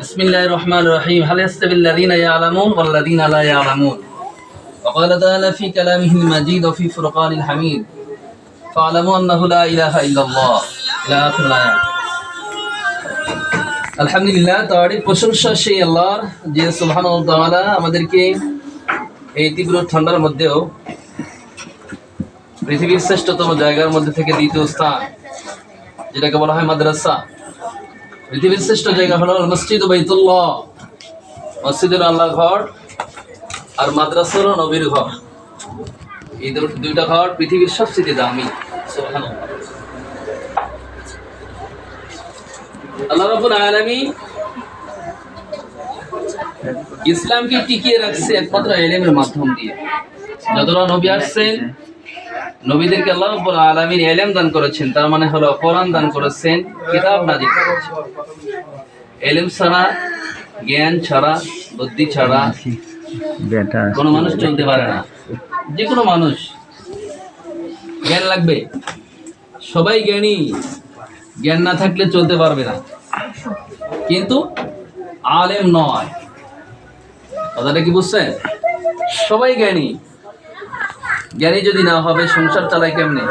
بسم الله الرحمن الرحيم هل يستوي الذين يعلمون والذين لا يعلمون وقال تعالى في كلامه المجيد وفي فرقان الحميد فاعلموا أنه لا إله إلا الله إلى آخر الآيات আলহামদুলিল্লাহ তারই প্রশংসা সেই আল্লাহর যে সুবহানাহু ওয়া তাআলা আমাদেরকে এই তীব্র ঠান্ডার মধ্যেও পৃথিবীর শ্রেষ্ঠতম জায়গার মধ্যে থেকে দ্বিতীয় স্থান যেটাকে বলা হয় মাদ্রাসা, পৃথিবীর শ্রেষ্ঠ জায়গা হলো মসজিদ বাইতুল্লাহ, মসজিদের আল্লাহর ঘর, আর মাদ্রাসা হলো নবীর ঘর। এই দুইটা ঘর পৃথিবীর সবচেয়ে দামি। সুবহানাল্লাহ। আল্লাহ রাব্বুল আলামিন ইসলামকে টিকিয়ে রাখছে একমাত্র ইলমের মাধ্যম দিয়ে। যতটা নবী আসছেন, নবীদেরকে আল্লাহ রাব্বুল আলামিন ইলম দান করেছেন, তার মানে হলো কোরআন দান করেছেন, কিতাব নাযিল করেছেন। ইলম ছাড়া, জ্ঞান ছাড়া, বুদ্ধি ছাড়া কোনো মানুষ চলতে পারে না। যে কোনো মানুষ জ্ঞান লাগবে, সবাই জ্ঞানী, জ্ঞান না থাকলে চলতে পারবে না, কিন্তু আলেম নয়। কথাটা কি বুঝছেন? সবাই জ্ঞানী, জ্ঞানী যদি না হবে সংসার চালায় কেমনে?